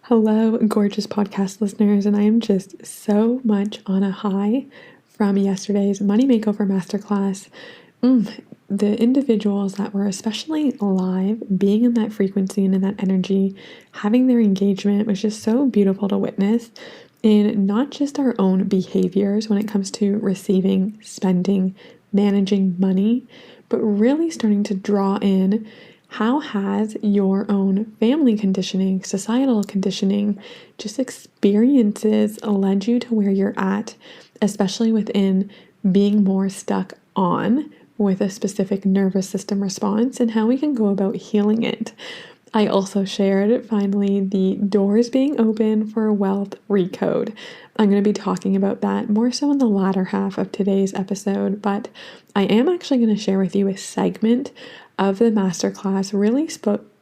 Hello, gorgeous podcast listeners, and I am just so much on a high from yesterday's Money Makeover Masterclass. The individuals that were especially live, being in that frequency and in that energy, having their engagement was just so beautiful to witness in not just our own behaviors when it comes to receiving, spending, managing money, but really starting to draw in how has your own family conditioning, societal conditioning, just experiences led you to where you're at, especially within being more stuck on with a specific nervous system response and how we can go about healing it. I also shared finally the doors being open for wealth recode. I'm going to be talking about that more so in the latter half of today's episode, but I am actually going to share with you a segment of the masterclass really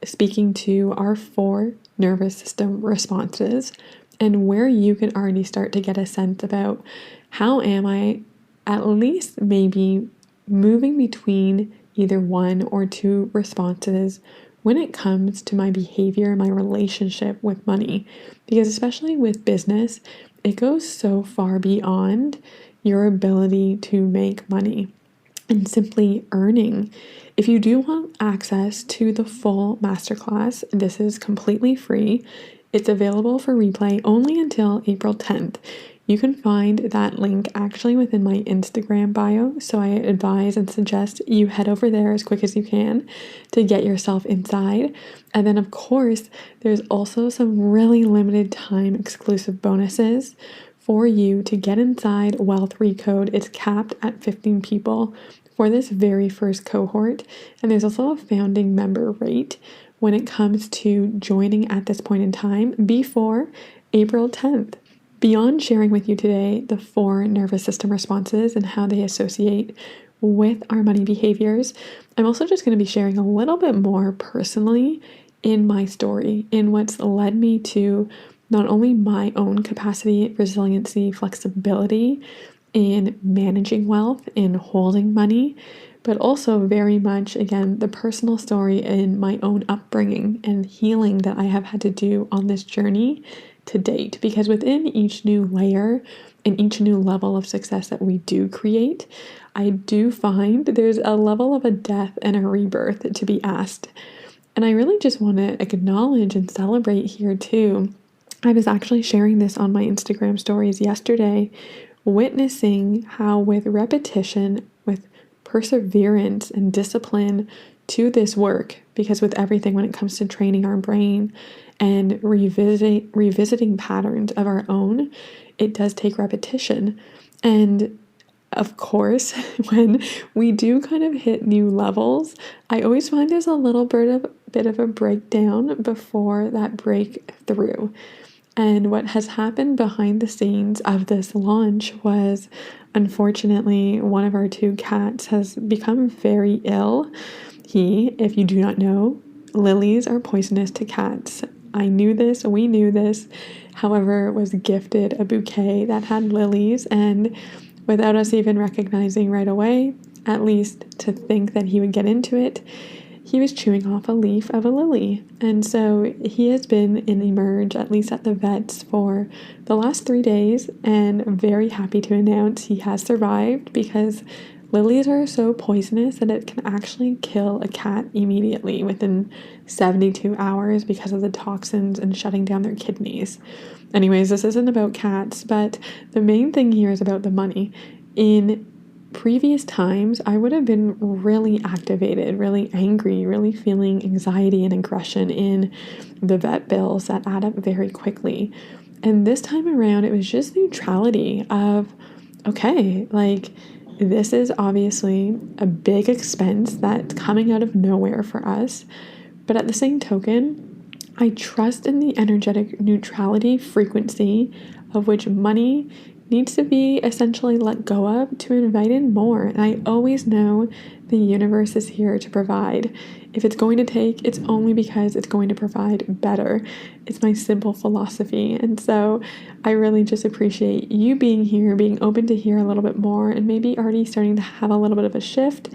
speaking to our 4 nervous system responses and where you can already start to get a sense about how am I at least maybe moving between either 1 or 2 responses when it comes to my behavior, my relationship with money. Because especially with business, it goes so far beyond your ability to make money and simply earning. If you do want access to the full masterclass, this is completely free. It's available for replay only until April 10th. You can find that link actually within my Instagram bio, so I advise and suggest you head over there as quick as you can to get yourself inside. And then, of course, there's also some really limited time exclusive bonuses for you to get inside Wealth Recode. It's capped at 15 people for this very first cohort, and there's also a founding member rate when it comes to joining at this point in time before April 10th. Beyond sharing with you today the 4 nervous system responses and how they associate with our money behaviors, I'm also just going to be sharing a little bit more personally in my story, in what's led me to not only my own capacity, resiliency, flexibility in managing wealth, in holding money, but also very much, again, the personal story in my own upbringing and healing that I have had to do on this journey to date. Because within each new layer and each new level of success that we do create, I do find there's a level of a death and a rebirth to be asked. And I really just want to acknowledge and celebrate here too. I was actually sharing this on my Instagram stories yesterday, witnessing how with repetition, with perseverance and discipline to this work, because with everything when it comes to training our brain and revisiting patterns of our own, it does take repetition. And of course, when we do kind of hit new levels, I always find there's a little bit of a breakdown before that breakthrough. And what has happened behind the scenes of this launch was, unfortunately, one of our 2 cats has become very ill. If you do not know, lilies are poisonous to cats. I knew this, we knew this, however, was gifted a bouquet that had lilies, and without us even recognizing right away, at least to think that he would get into it, he was chewing off a leaf of a lily. And so he has been in Emerge, at least at the vets, for the last 3 days, and I'm very happy to announce he has survived, because lilies are so poisonous that it can actually kill a cat immediately within 72 hours because of the toxins and shutting down their kidneys. Anyways, this isn't about cats, but the main thing here is about the money. In previous times, I would have been really activated, really angry, really feeling anxiety and aggression in the vet bills that add up very quickly. And this time around, it was just neutrality of, okay, like, this is obviously a big expense that's coming out of nowhere for us. But at the same token, I trust in the energetic neutrality frequency of which money needs to be essentially let go of to invite in more. And I always know the universe is here to provide. If it's going to take, it's only because it's going to provide better. It's my simple philosophy. And so I really just appreciate you being here, being open to hear a little bit more, and maybe already starting to have a little bit of a shift,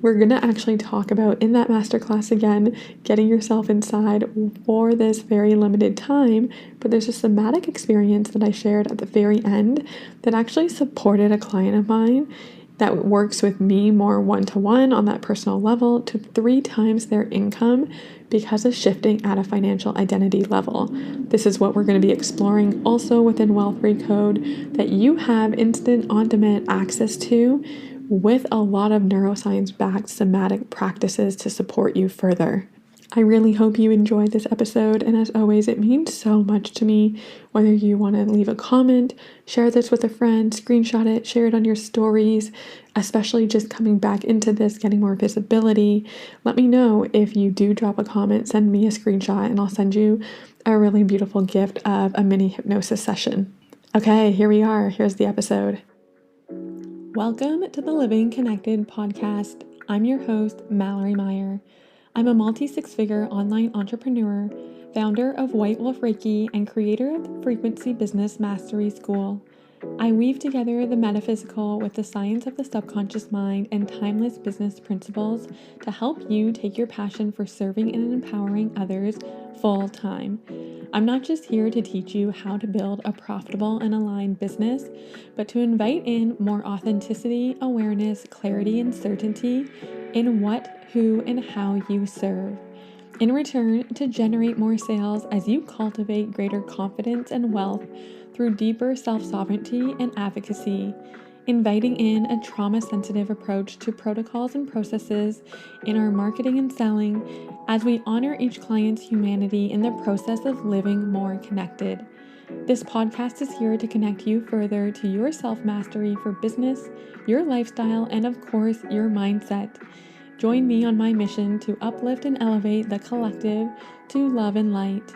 We're going to actually talk about in that masterclass again, getting yourself inside for this very limited time. But there's a somatic experience that I shared at the very end that actually supported a client of mine that works with me more one-to-one on that personal level to 3 times their income because of shifting at a financial identity level. This is what we're going to be exploring also within Wealth Recode, that you have instant on-demand access to with a lot of neuroscience-backed somatic practices to support you further. I really hope you enjoyed this episode, and as always, it means so much to me whether you want to leave a comment, share this with a friend, screenshot it, share it on your stories, especially just coming back into this, getting more visibility. Let me know if you do drop a comment, send me a screenshot, and I'll send you a really beautiful gift of a mini hypnosis session. Okay, here we are. Here's the episode. Welcome to the Living Connected podcast. I'm your host, Mallory Meyer. I'm a multi-six-figure online entrepreneur, founder of White Wolf Reiki, and creator of the Frequency Business Mastery School. I weave together the metaphysical with the science of the subconscious mind and timeless business principles to help you take your passion for serving and empowering others full time. I'm not just here to teach you how to build a profitable and aligned business, but to invite in more authenticity, awareness, clarity, and certainty in what, who, and how you serve. In return, to generate more sales as you cultivate greater confidence and wealth through deeper self-sovereignty and advocacy, inviting in a trauma-sensitive approach to protocols and processes in our marketing and selling as we honor each client's humanity in the process of living more connected. This podcast is here to connect you further to your self-mastery for business, your lifestyle, and of course, your mindset. Join me on my mission to uplift and elevate the collective to love and light.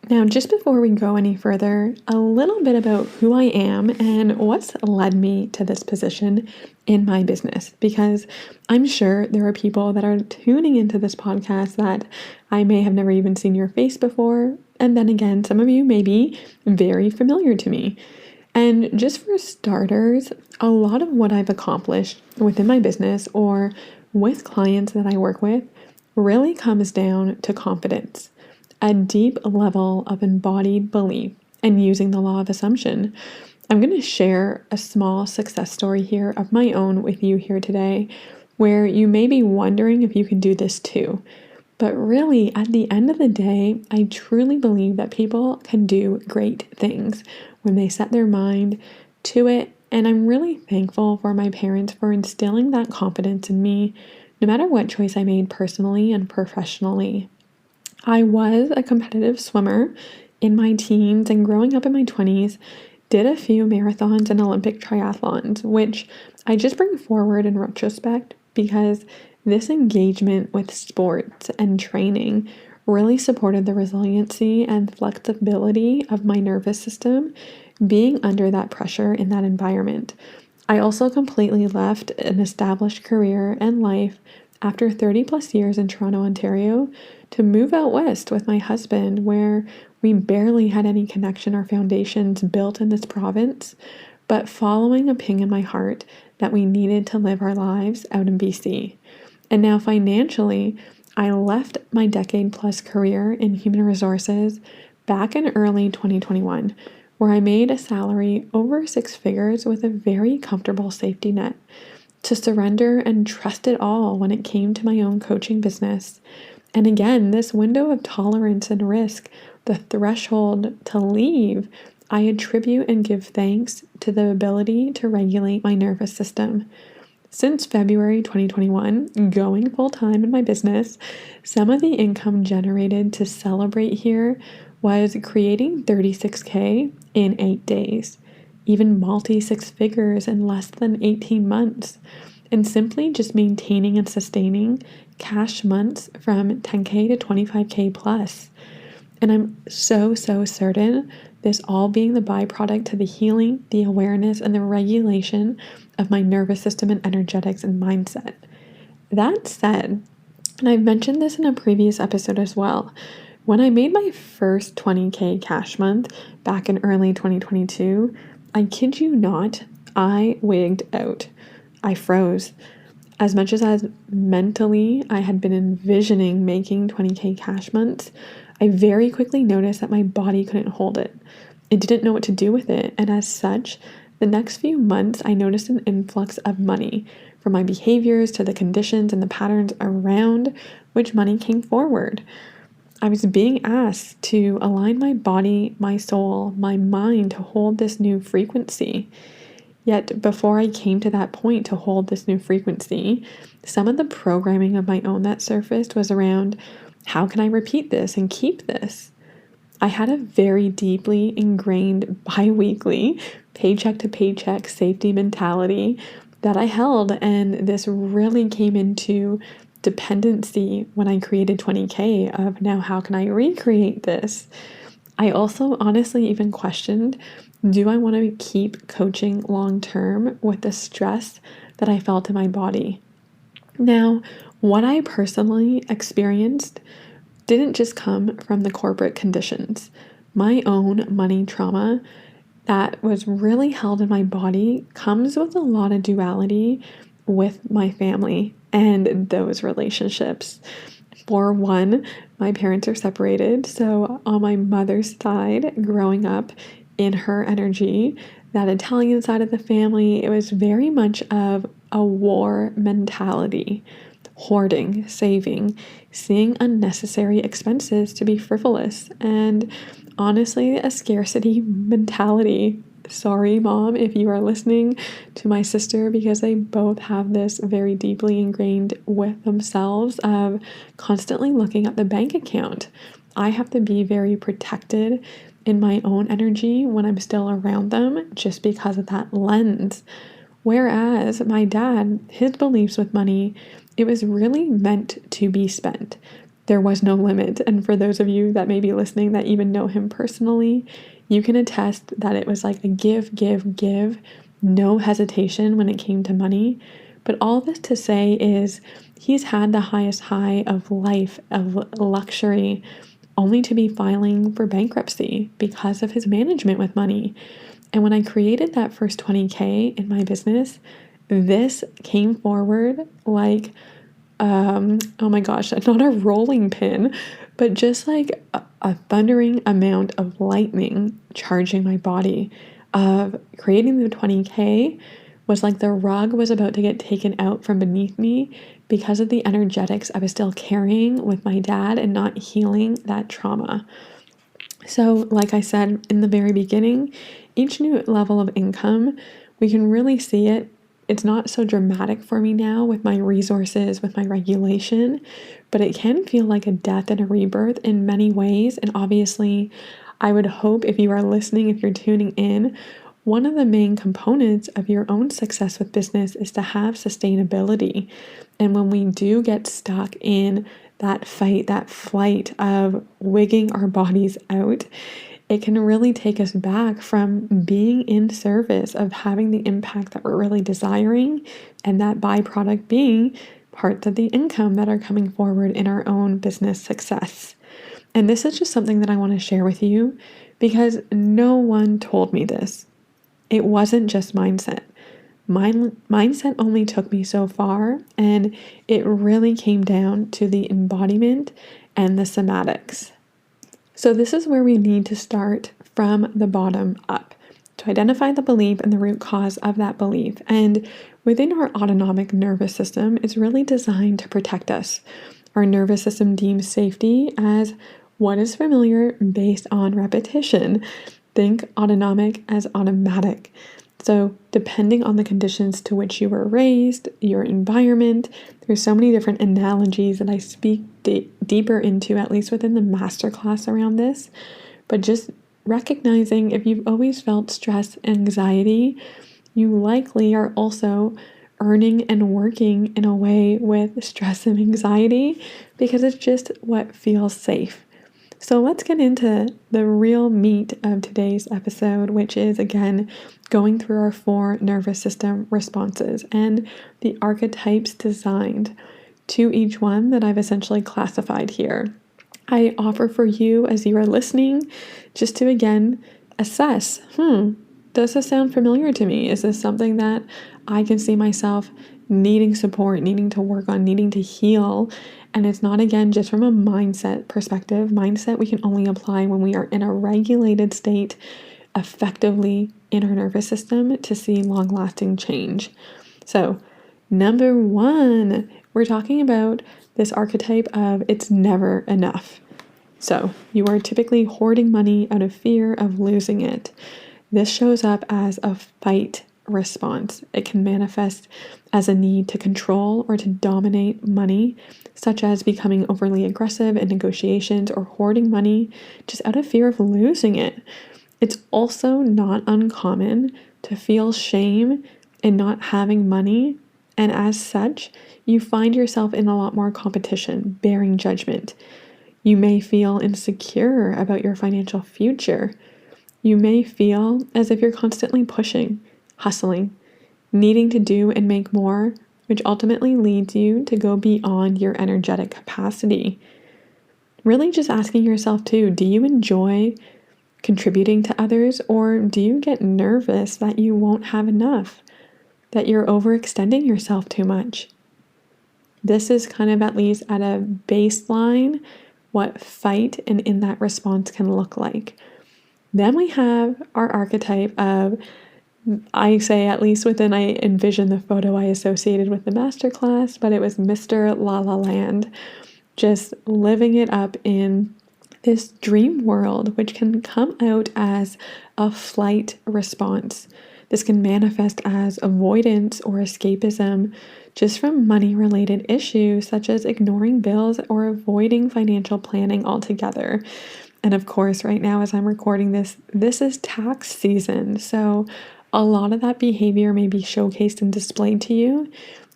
Now, just before we go any further, a little bit about who I am and what's led me to this position in my business, because I'm sure there are people that are tuning into this podcast that I may have never even seen your face before. And then again, some of you may be very familiar to me. And just for starters, a lot of what I've accomplished within my business or with clients that I work with really comes down to confidence, a deep level of embodied belief, and using the law of assumption. I'm going to share a small success story here of my own with you here today, where you may be wondering if you can do this too. But really, at the end of the day, I truly believe that people can do great things when they set their mind to it. And I'm really thankful for my parents for instilling that confidence in me, no matter what choice I made personally and professionally. I was a competitive swimmer in my teens, and growing up in my 20s, did a few marathons and Olympic triathlons, which I just bring forward in retrospect because this engagement with sports and training really supported the resiliency and flexibility of my nervous system being under that pressure in that environment. I also completely left an established career and life after 30 plus years in Toronto, Ontario, to move out west with my husband, where we barely had any connection or foundations built in this province, but following a ping in my heart that we needed to live our lives out in BC. And now financially, I left my decade plus career in human resources back in early 2021, where I made a salary over 6 figures with a very comfortable safety net to surrender and trust it all when it came to my own coaching business. And again, this window of tolerance and risk, the threshold to leave, I attribute and give thanks to the ability to regulate my nervous system. Since February 2021, going full-time in my business, some of the income generated to celebrate here was creating $36K in 8 days, even multi-six figures in less than 18 months, and simply just maintaining and sustaining cash months from 10K to 25K plus. And I'm so certain this all being the byproduct to the healing, the awareness, and the regulation of my nervous system and energetics and mindset. That said, and I've mentioned this in a previous episode as well, when I made my first 20K cash month back in early 2022, I kid you not, I wigged out. I froze. As much as mentally I had been envisioning making 20K cash months, I very quickly noticed that my body couldn't hold it. It didn't know what to do with it. And as such, the next few months, I noticed an influx of money, from my behaviors to the conditions and the patterns around which money came forward. I was being asked to align my body, my soul, my mind to hold this new frequency. Yet before I came to that point to hold this new frequency, some of the programming of my own that surfaced was around, how can I repeat this and keep this? I had a very deeply ingrained bi-weekly paycheck to paycheck safety mentality that I held, and this really came into dependency when I created 20K of, now how can I recreate this? I also honestly even questioned, do I want to keep coaching long term with the stress that I felt in my body? Now, what I personally experienced didn't just come from the corporate conditions. My own money trauma that was really held in my body comes with a lot of duality with my family and those relationships. For one, my parents are separated. So on my mother's side, growing up in her energy, that Italian side of the family, it was very much of a war mentality, hoarding, saving, seeing unnecessary expenses to be frivolous, and honestly, a scarcity mentality. Sorry, Mom, if you are listening to my sister, because they both have this very deeply ingrained with themselves of constantly looking at the bank account. I have to be very protected in my own energy when I'm still around them just because of that lens. Whereas my dad, his beliefs with money, it was really meant to be spent. There was no limit. And for those of you that may be listening that even know him personally, you can attest that it was like a give, give, give, no hesitation when it came to money. But all this to say is he's had the highest high of life, of luxury, only to be filing for bankruptcy because of his management with money. And when I created that first 20K in my business, this came forward like, oh my gosh, not a rolling pin, but just like a thundering amount of lightning charging my body. Of creating the 20K was like the rug was about to get taken out from beneath me because of the energetics I was still carrying with my dad and not healing that trauma. So, like I said in the very beginning, each new level of income, we can really see it. It's not so dramatic for me now with my resources, with my regulation, but it can feel like a death and a rebirth in many ways. And obviously, I would hope if you are listening, if you're tuning in, one of the main components of your own success with business is to have sustainability. And when we do get stuck in that fight, that flight of wigging our bodies out, it can really take us back from being in service of having the impact that we're really desiring, and that byproduct being parts of the income that are coming forward in our own business success. And this is just something that I want to share with you because no one told me this. It wasn't just mindset. Mindset only took me so far, and it really came down to the embodiment and the somatics. So this is where we need to start from the bottom up to identify the belief and the root cause of that belief. And within our autonomic nervous system, it's really designed to protect us. Our nervous system deems safety as what is familiar based on repetition. Think autonomic as automatic. So depending on the conditions to which you were raised, your environment, there's so many different analogies that I speak deeper into, at least within the masterclass around this. But just recognizing if you've always felt stress and anxiety, you likely are also earning and working in a way with stress and anxiety because it's just what feels safe. So let's get into the real meat of today's episode, which is, again, going through our 4 nervous system responses and the archetypes designed to each one that I've essentially classified here. I offer for you as you are listening just to, again, assess, does this sound familiar to me? Is this something that I can see myself needing support, needing to work on, needing to heal. And it's not, again, just from a mindset perspective. Mindset we can only apply when we are in a regulated state, effectively in our nervous system, to see long-lasting change. So, number one, we're talking about this archetype of it's never enough. So, you are typically hoarding money out of fear of losing it. This shows up as a fight response. It can manifest as a need to control or to dominate money, such as becoming overly aggressive in negotiations or hoarding money just out of fear of losing it. It's also not uncommon to feel shame in not having money, and as such, you find yourself in a lot more competition, bearing judgment. You may feel insecure about your financial future. You may feel as if you're constantly pushing, hustling, needing to do and make more, which ultimately leads you to go beyond your energetic capacity. Really just asking yourself too, do you enjoy contributing to others, or do you get nervous that you won't have enough, that you're overextending yourself too much? This is kind of, at least at a baseline, what fight and in that response can look like. Then we have our archetype of, I say, at least within, I envision the photo I associated with the masterclass, but it was Mr. La La Land, just living it up in this dream world, which can come out as a flight response. This can manifest as avoidance or escapism just from money-related issues, such as ignoring bills or avoiding financial planning altogether. And of course, right now, as I'm recording this, this is tax season. So a lot of that behavior may be showcased and displayed to you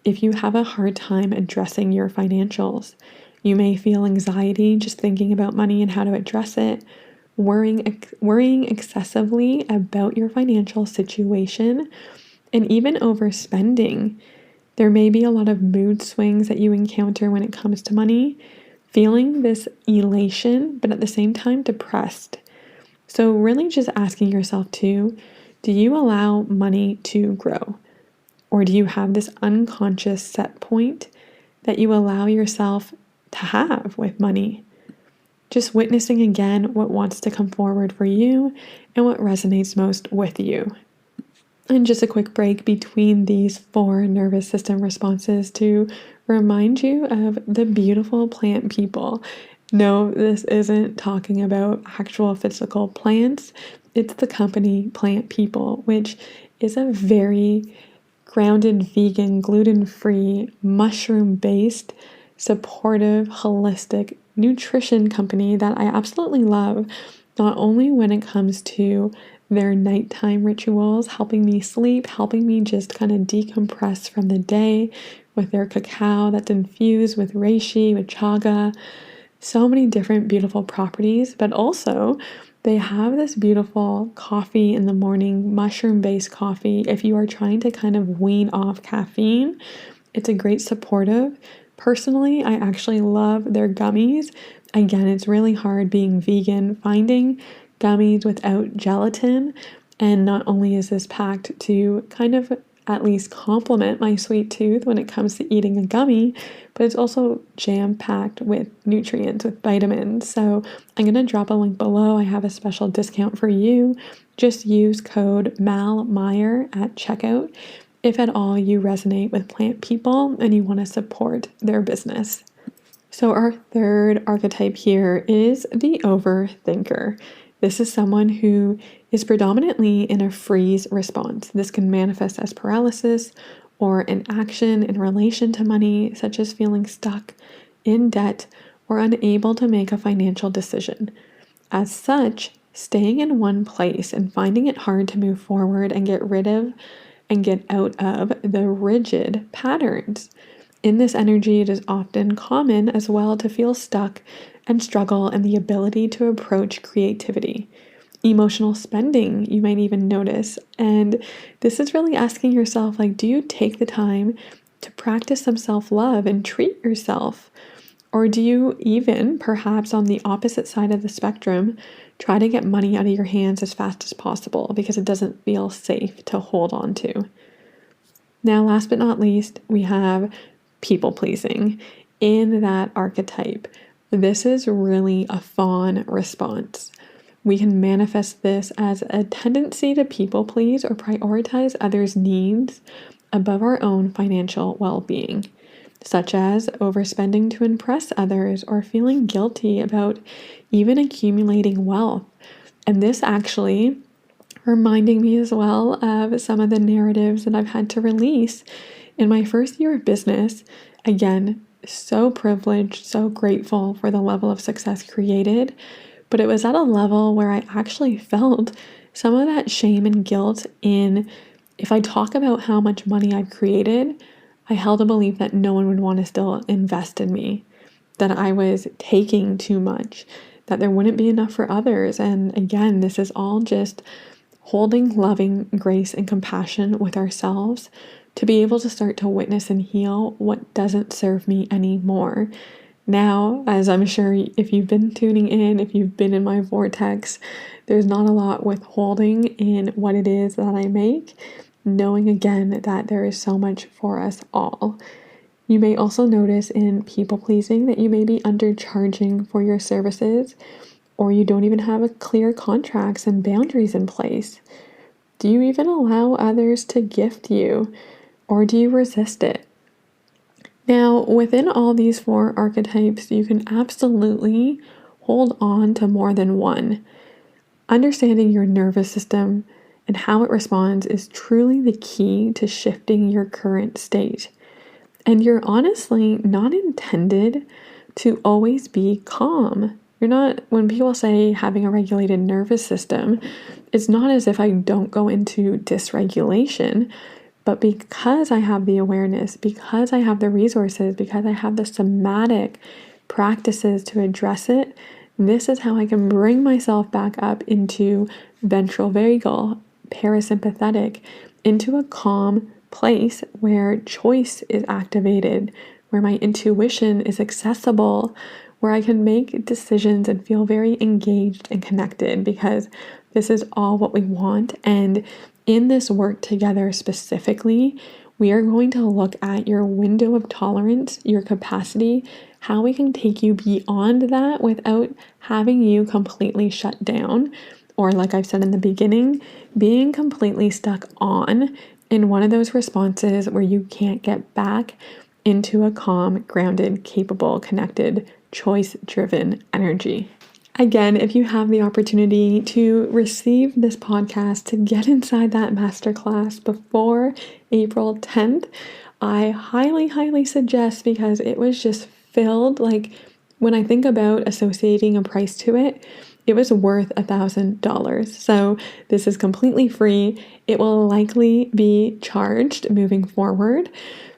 if you have a hard time addressing your financials. You may feel anxiety just thinking about money and how to address it, worrying excessively about your financial situation, and even overspending. There may be a lot of mood swings that you encounter when it comes to money, feeling this elation, but at the same time depressed. So really just asking yourself too, do you allow money to grow? Or do you have this unconscious set point that you allow yourself to have with money? Just witnessing again what wants to come forward for you and what resonates most with you. And just a quick break between these 4 nervous system responses to remind you of the beautiful plant people. No, this isn't talking about actual physical plants. It's the company Plant People, which is a very grounded, vegan, gluten-free, mushroom-based, supportive, holistic nutrition company that I absolutely love, not only when it comes to their nighttime rituals, helping me sleep, helping me just kind of decompress from the day with their cacao that's infused with reishi, with chaga, so many different beautiful properties, but also they have this beautiful coffee in the morning, mushroom-based coffee. If you are trying to kind of wean off caffeine, it's a great supportive. Personally, I actually love their gummies. Again, it's really hard being vegan, finding gummies without gelatin. And not only is this packed to kind of at least complement my sweet tooth when it comes to eating a gummy, but it's also jam-packed with nutrients, with vitamins. So I'm going to drop a link below. I have a special discount for you. Just use code MALMEYER at checkout if at all you resonate with Plant People and you want to support their business. So our third archetype here is the overthinker. This is someone who is predominantly in a freeze response. This can manifest as paralysis or inaction in relation to money, such as feeling stuck in debt or unable to make a financial decision. As such, staying in one place and finding it hard to move forward and get rid of and get out of the rigid patterns. In this energy, it is often common as well to feel stuck and struggle in the ability to approach creativity. Emotional spending, you might even notice. And this is really asking yourself, like, do you take the time to practice some self-love and treat yourself? Or do you even, perhaps on the opposite side of the spectrum, try to get money out of your hands as fast as possible because it doesn't feel safe to hold on to? Now, last but not least, we have people pleasing in that archetype. This is really a fawn response. We can manifest this as a tendency to people please or prioritize others' needs above our own financial well-being, such as overspending to impress others or feeling guilty about even accumulating wealth. And this actually reminding me as well of some of the narratives that I've had to release in my first year of business. Again, so privileged, so grateful for the level of success created, but it was at a level where I actually felt some of that shame and guilt in, if I talk about how much money I've created, I held a belief that no one would want to still invest in me, that I was taking too much, that there wouldn't be enough for others. And again, this is all just holding loving grace and compassion with ourselves to be able to start to witness and heal what doesn't serve me anymore. Now, as I'm sure if you've been tuning in, if you've been in my vortex, there's not a lot withholding in what it is that I make, knowing again that there is so much for us all. You may also notice in people pleasing that you may be undercharging for your services, or you don't even have a clear contracts and boundaries in place. Do you even allow others to gift you, or do you resist it? Now, within all these 4 archetypes, you can absolutely hold on to more than one. Understanding your nervous system and how it responds is truly the key to shifting your current state. And you're honestly not intended to always be calm. You're not, when people say having a regulated nervous system, it's not as if I don't go into dysregulation, but because I have the awareness, because I have the resources, because I have the somatic practices to address it, this is how I can bring myself back up into ventral vagal, parasympathetic, into a calm place where choice is activated, where my intuition is accessible, where I can make decisions and feel very engaged and connected, because this is all what we want. And in this work together specifically, we are going to look at your window of tolerance, your capacity, how we can take you beyond that without having you completely shut down, or like I've said in the beginning, being completely stuck on in one of those responses where you can't get back into a calm, grounded, capable, connected, choice-driven energy. Again, if you have the opportunity to receive this podcast, to get inside that masterclass before April 10th, I highly, highly suggest, because it was just filled. Like, when I think about associating a price to it, it was worth $1,000. So this is completely free. It will likely be charged moving forward.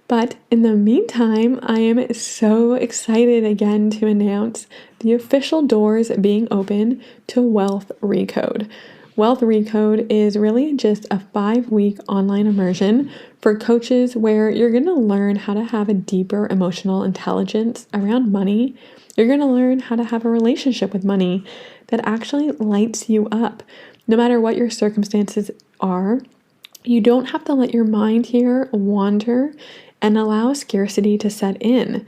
But in the meantime, I am so excited again to announce the official doors being open to Wealth Recode. Wealth Recode is really just a 5-week online immersion for coaches where you're going to learn how to have a deeper emotional intelligence around money. You're going to learn how to have a relationship with money that actually lights you up. No matter what your circumstances are, you don't have to let your mind here wander and allow scarcity to set in.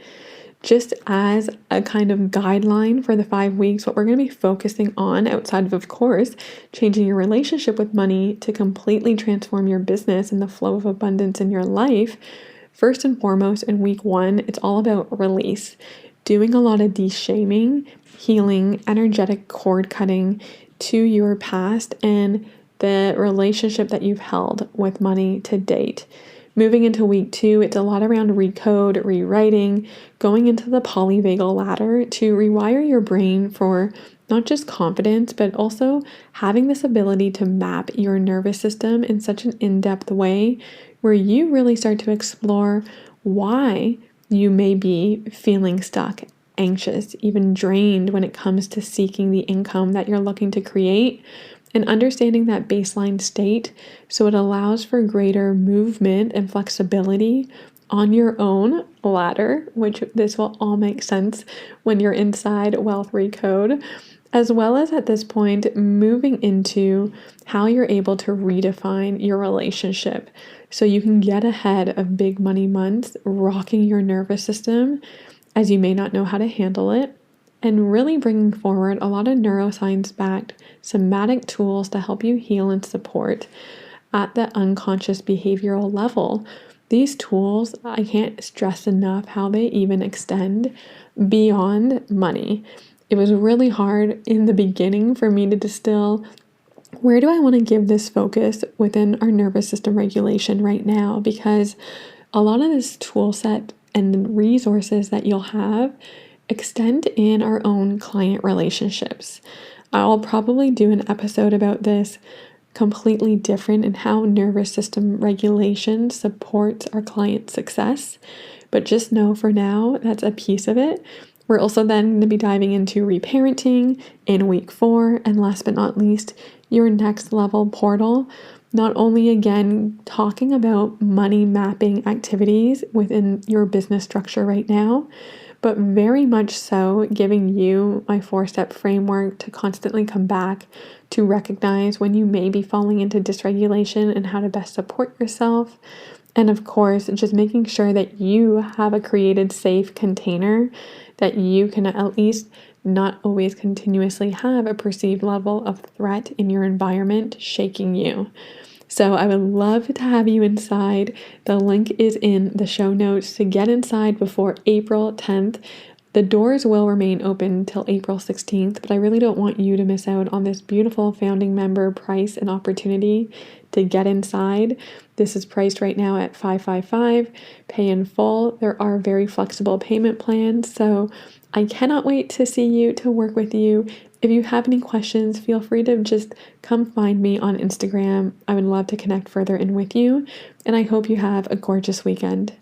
Just as a kind of guideline for the 5 weeks, what we're going to be focusing on, outside of course, changing your relationship with money to completely transform your business and the flow of abundance in your life. First and foremost, in week 1, it's all about release, doing a lot of de-shaming, healing, energetic cord cutting to your past and the relationship that you've held with money to date. Moving into week 2, it's a lot around recode, rewriting, going into the polyvagal ladder to rewire your brain for not just confidence, but also having this ability to map your nervous system in such an in-depth way where you really start to explore why you may be feeling stuck, anxious, even drained when it comes to seeking the income that you're looking to create, and understanding that baseline state so it allows for greater movement and flexibility on your own ladder, which this will all make sense when you're inside Wealth Recode. as well as at this point moving into how you're able to redefine your relationship so you can get ahead of big money months, rocking your nervous system as you may not know how to handle it, and really bringing forward a lot of neuroscience-backed somatic tools to help you heal and support at the unconscious behavioral level. These tools, I can't stress enough how they even extend beyond money. It was really hard in the beginning for me to distill where do I want to give this focus within our nervous system regulation right now, because a lot of this tool set and resources that you'll have extend in our own client relationships. I'll probably do an episode about this completely different and how nervous system regulation supports our client success. But just know for now, that's a piece of it. We're also then going to be diving into reparenting in week 4. And last but not least, your next level portal. Not only again talking about money mapping activities within your business structure right now, but very much so giving you my 4-step framework to constantly come back to recognize when you may be falling into dysregulation and how to best support yourself. And of course, just making sure that you have a created safe container that you can at least not always continuously have a perceived level of threat in your environment shaking you. So I would love to have you inside. The link is in the show notes to get inside before April 10th. The doors will remain open till April 16th, but I really don't want you to miss out on this beautiful founding member price and opportunity to get inside. This is priced right now at $555, pay in full. There are very flexible payment plans, so I cannot wait to see you, to work with you. If you have any questions, feel free to just come find me on Instagram. I would love to connect further in with you, and I hope you have a gorgeous weekend.